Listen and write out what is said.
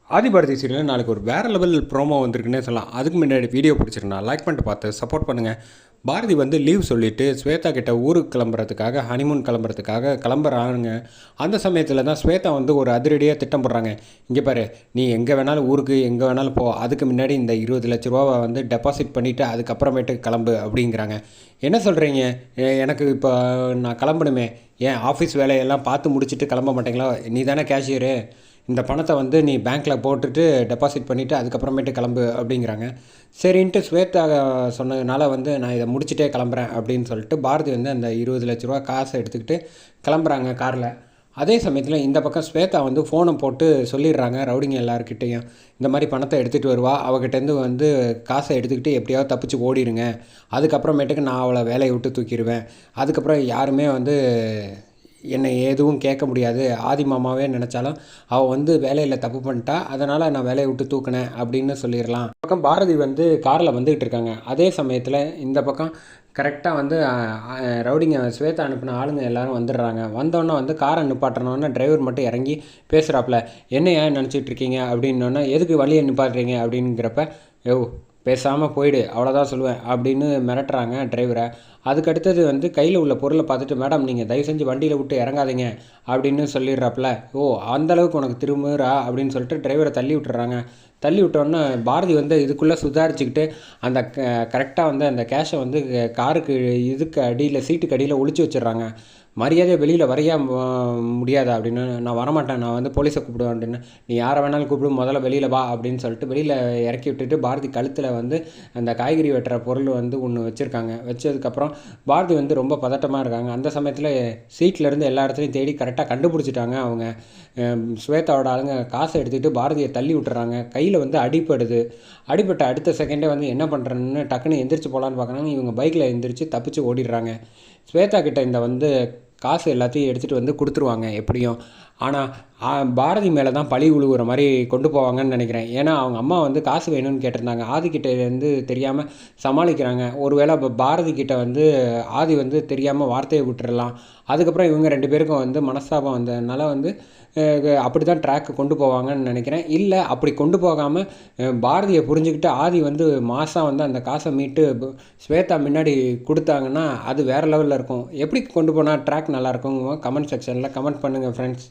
ஆதிபாரதி சீரியலில் நாளைக்கு ஒரு வேறு லெவல் ப்ரோமோ வந்திருக்குன்னே சொல்லலாம். அதுக்கு முன்னாடி வீடியோ பிடிச்சிருந்தா லைக் பண்ணிட்டு பார்த்து சப்போர்ட் பண்ணுங்கள். பாரதி வந்து லீவ் சொல்லிவிட்டு ஸ்வேதா கிட்ட ஊருக்கு கிளம்புறதுக்காக ஹனிமூன் கிளம்புறதுக்காக கிளம்புறாங்க. அந்த சமயத்தில் தான் ஸ்வேதா வந்து ஒரு அதிரடியாக திட்டம் போடுறாங்க. இங்கே பாரு, நீ எங்கே வேணாலும் ஊருக்கு எங்கே வேணாலும் போ, அதுக்கு முன்னாடி இந்த 20 லட்ச ரூபாவை வந்து டெபாசிட் பண்ணிவிட்டு அதுக்கப்புறமேட்டு கிளம்பு அப்படிங்கிறாங்க. என்ன சொல்கிறீங்க? எனக்கு இப்போ நான் கிளம்பணுமே, ஏன் ஆஃபீஸ் வேலையெல்லாம் பார்த்து முடிச்சுட்டு கிளம்ப மாட்டேங்களா? நீ தானே கேஷியரு, இந்த பணத்தை வந்து நீ பேங்க்கில் போட்டுட்டு டெபாசிட் பண்ணிவிட்டு அதுக்கப்புறமேட்டு கிளம்பு அப்படிங்கிறாங்க. சரின்ட்டு ஸ்வேதா சொன்னதுனால வந்து நான் இதை முடிச்சுட்டே கிளம்புறேன் அப்படின்னு சொல்லிட்டு பாரதி வந்து அந்த 20 லட்ச ரூபா காசை எடுத்துக்கிட்டு கிளம்புறாங்க காரில். அதே சமயத்தில் இந்த பக்கம் ஸ்வேதா வந்து ஃபோனை போட்டு சொல்லிடுறாங்க ரவுடிங்க எல்லாருக்கிட்டேயும், இந்த மாதிரி பணத்தை எடுத்துகிட்டு வருவா, அவகிட்டேருந்து வந்து காசை எடுத்துக்கிட்டு எப்படியாவது தப்பிச்சு ஓடிடுங்க, அதுக்கப்புறமேட்டுக்கு நான் அவளை வேலையை விட்டு தூக்கிடுவேன், அதுக்கப்புறம் யாருமே வந்து என்னை எதுவும் கேட்க முடியாது, ஆதி மாமாவே நினச்சாலும் அவள் வந்து வேலையில் தப்பு பண்ணிட்டா, அதனால் நான் வேலையை விட்டு தூக்கினேன் அப்படின்னு சொல்லிடலாம். பக்கம் பாரதி வந்து காரில் வந்துக்கிட்டு இருக்காங்க. அதே சமயத்தில் இந்த பக்கம் கரெக்டாக வந்து ரவுடிங்க ஸ்வேதா அனுப்பின ஆளுங்க எல்லோரும் வந்துடுறாங்க. வந்தோன்னே வந்து காரை நிப்பாட்டணுன்னா டிரைவர் மட்டும் இறங்கி பேசுகிறாப்புல, என்ன ஏன் நினச்சிட்டு இருக்கீங்க அப்படின்னோடனே, எதுக்கு வழியை நிப்பாட்டுறீங்க அப்படிங்கிறப்ப, யோ பேசாமல் போயிடு அவ்வளோதான் சொல்லுவேன் அப்படின்னு மிரட்டுறாங்க டிரைவரை. அதுக்கடுத்தது வந்து கையில் உள்ள பொருளை பார்த்துட்டு, மேடம் நீங்கள் தயவு செஞ்சு வண்டியில் விட்டு இறங்காதீங்க அப்படின்னு சொல்லிடுறாப்புல. ஓ அந்தளவுக்கு உனக்கு திரும்புறா அப்படின்னு சொல்லிட்டு டிரைவரை தள்ளி விட்டுறாங்க. தள்ளி விட்டோன்னே பாரதி வந்து இதுக்குள்ளே சுதாரிச்சுக்கிட்டு அந்த கரெக்டாக வந்து அந்த கேஷை வந்து காருக்கு இதுக்கு அடியில் சீட்டுக்கு அடியில் ஒளிச்சு வச்சிடுறாங்க. மரியாதையை வெளியில் வரையா முடியாதா அப்படின்னு, நான் வரமாட்டேன், நான் வந்து போலீஸை கூப்பிடுவேன் அப்படின்னு, நீ யாரை வேணாலும் கூப்பிடு, முதல்ல வெளியில் வா அப்படின்னு சொல்லிட்டு வெளியில் இறக்கி விட்டுட்டு பாரதி கழுத்தில் வந்து அந்த காய்கறி வெட்டுற பொருள் வந்து ஒன்று வச்சுருக்காங்க. வச்சதுக்கப்புறம் பாரதி வந்து ரொம்ப பதட்டமாக இருக்காங்க. அந்த சமயத்தில் சீட்லேருந்து எல்லா இடத்துலையும் தேடி கரெக்டாக கண்டுபிடிச்சிட்டாங்க அவங்க. ஸ்வேதாவோட ஆளுங்க காசை எடுத்துக்கிட்டு பாரதியை தள்ளி விட்டுறாங்க. கையில் வந்து அடிப்படுது. அடிப்பட்ட அடுத்த செகண்டே வந்து என்ன பண்ணுறேன்னு டக்குன்னு எந்திரிச்சு போகலான்னு பார்க்குறாங்க. இவங்க பைக்கில் எந்திரிச்சு தப்பிச்சு ஓடிடுறாங்க. ஸ்வேதா கிட்ட இந்த வந்து காசு எல்லாத்தையும் எடுத்துகிட்டு வந்து கொடுத்துருவாங்க எப்படியும். ஆனால் பாரதி மேலே தான் பழி உழுவுற மாதிரி கொண்டு போவாங்கன்னு நினைக்கிறேன். ஏன்னா அவங்க அம்மா வந்து காசு வேணும்னு கேட்டிருந்தாங்க. ஆதிக்கிட்டேருந்து தெரியாமல் சமாளிக்கிறாங்க. ஒருவேளை பாரதி கிட்ட வந்து ஆதி வந்து தெரியாமல் வார்த்தையை விட்டுறலாம். அதுக்கப்புறம் இவங்க 2 பேருக்கும் வந்து மனஸ்தாபம் வந்ததுனால வந்து அப்படி தான் ட்ராக்கு கொண்டு போவாங்கன்னு நினைக்கிறேன். இல்லை அப்படி கொண்டு போகாமல் பாரதியை புரிஞ்சுக்கிட்டு ஆதி வந்து மாதம் வந்து அந்த காசை மீட்டு ஸ்வேதா முன்னாடி கொடுத்தாங்கன்னா அது வேறு லெவலில் இருக்கும். எப்படி கொண்டு போனால் ட்ராக் நல்லாயிருக்கும் கமெண்ட் செக்ஷனில் கமெண்ட் பண்ணுங்கள் ஃப்ரெண்ட்ஸ்.